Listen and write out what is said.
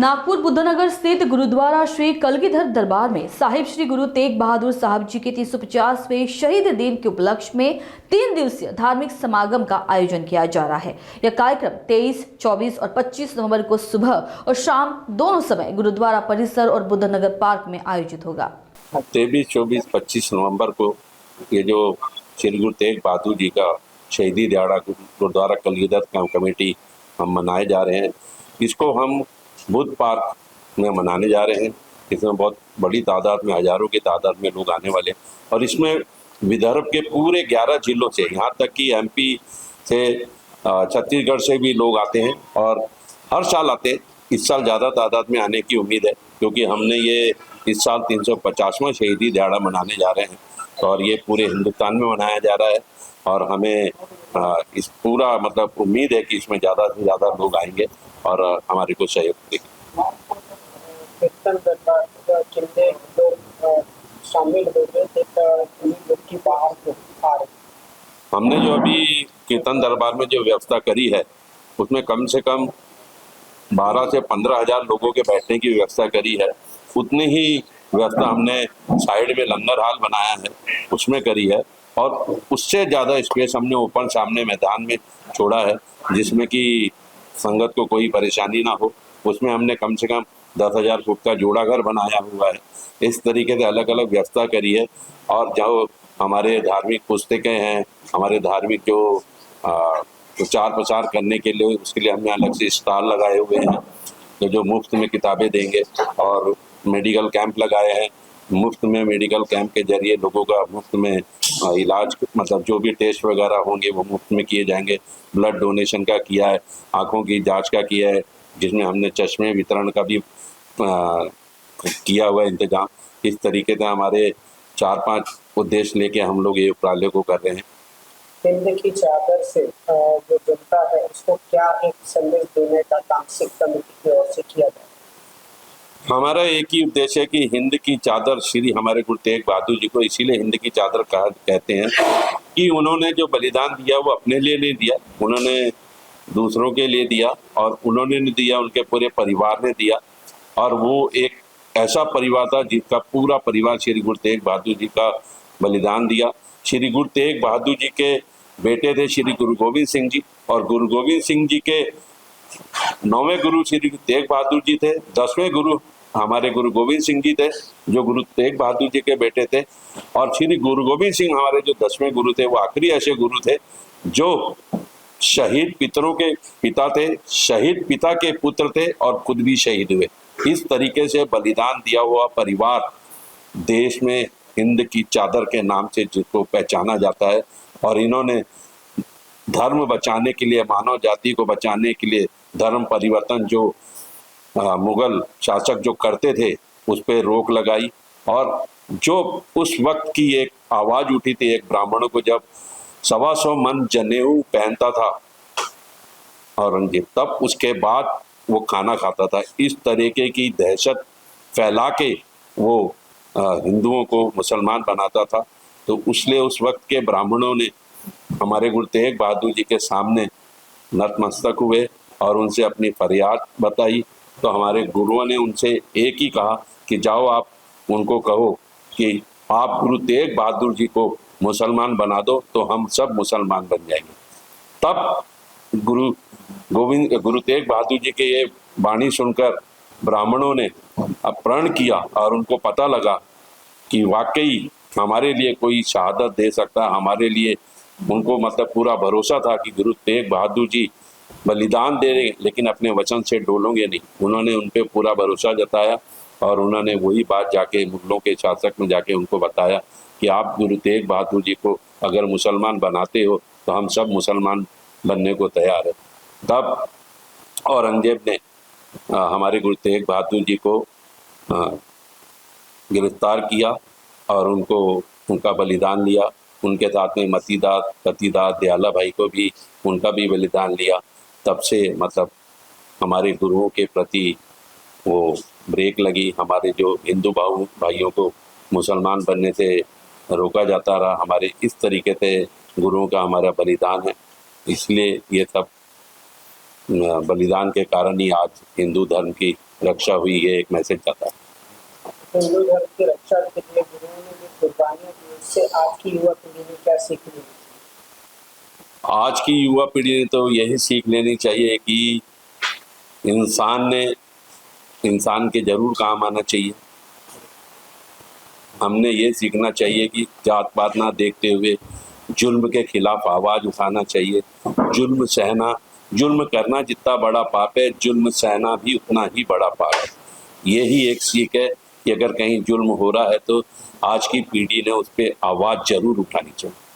नागपुर बुद्धनगर स्थित गुरुद्वारा श्री कलगीधर दरबार में साहिब श्री गुरु तेग बहादुर साहब जी के 350वें शहीद दिन के उपलक्ष्य में 3 दिवसीय धार्मिक समागम का आयोजन किया जा रहा है। यह कार्यक्रम 23, 24 और 25 नवंबर को सुबह और शाम दोनों समय गुरुद्वारा परिसर और बुद्धनगर पार्क में आयोजित होगा। 23, 24, 25 नवंबर को ये जो श्री गुरु तेग बहादुर जी का शहीदी दिहाड़ा गुरुद्वारा कलगीधर कमेटी हम मनाए जा रहे हैं। इसको हम बुद्ध पार्क में मनाने जा रहे हैं। इसमें बहुत बड़ी तादाद में, हजारों की तादाद में लोग आने वाले, और इसमें विदर्भ के पूरे 11 जिलों से, यहाँ तक कि एमपी से, छत्तीसगढ़ से भी लोग आते हैं और हर साल आते हैं। इस साल ज़्यादा तादाद में आने की उम्मीद है, क्योंकि हमने ये इस साल 350वां शहीदी दिहाड़ा मनाने जा रहे हैं और ये पूरे हिंदुस्तान में मनाया जा रहा है। और हमें इस पूरा मतलब उम्मीद है कि इसमें ज़्यादा से ज़्यादा लोग आएंगे और हमारे को सहयोग देंगे। कीर्तन दरबार कितने लोग शामिल हो गए थे की बाहर से आ रहे? हमने जो अभी कीर्तन दरबार में जो व्यवस्था करी है, उसमें कम से कम 12 से 15 हजार लोगों के बैठने की व्यवस्था करी है। उतनी ही व्यवस्था हमने साइड में लंगर हाल बनाया है, उसमें करी है, और उससे ज़्यादा स्पेस हमने ओपन सामने मैदान में छोड़ा है, जिसमें कि संगत को कोई परेशानी ना हो। उसमें हमने कम से कम 10,000 फुट का जोड़ा घर बनाया हुआ है। इस तरीके से अलग अलग व्यवस्था करी है। और जो हमारे धार्मिक पुस्तकें हैं, हमारे धार्मिक जो प्रचार प्रसार करने के लिए, उसके लिए हमने अलग से स्टॉल लगाए हुए हैं, तो जो मुफ्त में किताबें देंगे, और मेडिकल कैंप लगाए हैं। मुफ्त में मेडिकल कैंप के जरिए लोगों का मुफ्त में इलाज, मतलब जो भी टेस्ट वगैरह होंगे वो मुफ्त में किए जाएंगे। ब्लड डोनेशन का किया है, आँखों की जांच का किया है, जिसमें हमने चश्मे वितरण का भी किया हुआ इंतजाम। इस तरीके से हमारे 4-5 उद्देश्य लेके हम लोग ये उपराले को कर रहे हैं। हिंद की चादर से जो जनता है उसको क्या एक संदेश देने का काम सिख कमेटी की ओर से किया जाए? हमारा एक ही उद्देश्य है कि हिंद की चादर श्री हमारे गुरु तेग बहादुर जी को इसीलिए हिंद की चादर कहते हैं कि उन्होंने जो बलिदान दिया वो अपने लिए नहीं दिया, उन्होंने दूसरों के लिए दिया, और उन्होंने नहीं दिया, उनके पूरे परिवार ने दिया। और वो एक ऐसा परिवार था जिसका पूरा परिवार श्री गुरु तेग बहादुर जी का बलिदान दिया। श्री गुरु तेग बहादुर जी के बेटे थे श्री गुरु गोविंद सिंह जी, और गुरु गोविंद सिंह जी के 9वें गुरु श्री तेग बहादुर जी थे। 10वें गुरु हमारे गुरु गोविंद सिंह जी थे, जो गुरु तेग बहादुर जी के बेटे थे। और श्री गुरु गोविंद सिंह हमारे जो 10वें गुरु थे, वो आखिरी ऐसे गुरु थे जो शहीद पितरों के पिता थे, शहीद पिता के पुत्र थे, और खुद भी शहीद हुए। इस तरीके से बलिदान दिया हुआ परिवार देश में हिंद की चादर के नाम से जिसको पहचाना जाता है। और इन्होंने धर्म बचाने के लिए, मानव जाति को बचाने के लिए धर्म परिवर्तन जो मुगल शासक जो करते थे, उस पर रोक लगाई। और जो उस वक्त की एक आवाज उठी थी, एक ब्राह्मणों को जब 125 मन जनेऊ पहनता था औरंगजेब, तब उसके बाद वो खाना खाता था। इस तरीके की दहशत फैला के वो हिंदुओं को मुसलमान बनाता था। तो उसलिए उस वक्त के ब्राह्मणों ने हमारे गुरु तेग बहादुर जी के सामने नतमस्तक हुए और उनसे अपनी फरियाद बताई। तो हमारे गुरुओं ने उनसे एक ही कहा कि जाओ आप उनको कहो कि आप गुरु तेग बहादुर जी को मुसलमान बना दो, तो हम सब मुसलमान बन जाएंगे। तब गुरु तेग बहादुर जी के ये वाणी सुनकर ब्राह्मणों ने प्रण किया, और उनको पता लगा कि वाकई हमारे लिए कोई शहादत दे सकता है। हमारे लिए उनको मतलब पूरा भरोसा था कि गुरु तेग बहादुर जी बलिदान दे रहे, लेकिन अपने वचन से डोलोगे नहीं। उन्होंने उन पे पूरा भरोसा जताया, और उन्होंने वही बात जाके मुगलों के शासक में जाके उनको बताया कि आप गुरु तेग बहादुर जी को अगर मुसलमान बनाते हो तो हम सब मुसलमान बनने को तैयार है। तब औरंगजेब ने हमारे गुरु तेग बहादुर जी को गिरफ्तार किया और उनका बलिदान लिया। उनके साथ में मतीदास, पतिदास, दयाला भाई को भी, उनका भी बलिदान लिया। तब से मतलब हमारे गुरुओं के प्रति वो ब्रेक लगी। हमारे जो हिंदू भाइयों को मुसलमान बनने से रोका जाता रहा। हमारे इस तरीके से गुरुओं का हमारा बलिदान है। इसलिए ये सब बलिदान के कारण ही आज हिंदू धर्म की रक्षा हुई, ये एक मैसेज जाता है। हिंदू धर्म की रक्षा के लिए गुरुओं ने जो कुर्बानियां दी, उससे आज की युवा पीढ़ी ने क्या सीख ली? आज की युवा पीढ़ी ने तो यही सीख लेनी चाहिए कि इंसान के जरूर काम आना चाहिए। हमने ये सीखना चाहिए कि जात पात ना देखते हुए जुल्म के खिलाफ आवाज़ उठाना चाहिए। जुल्म सहना, जुल्म करना जितना बड़ा पाप है, जुल्म सहना भी उतना ही बड़ा पाप है। यही एक सीख है कि अगर कहीं जुल्म हो रहा है तो आज की पीढ़ी ने उस पर आवाज़ जरूर उठानी चाहिए।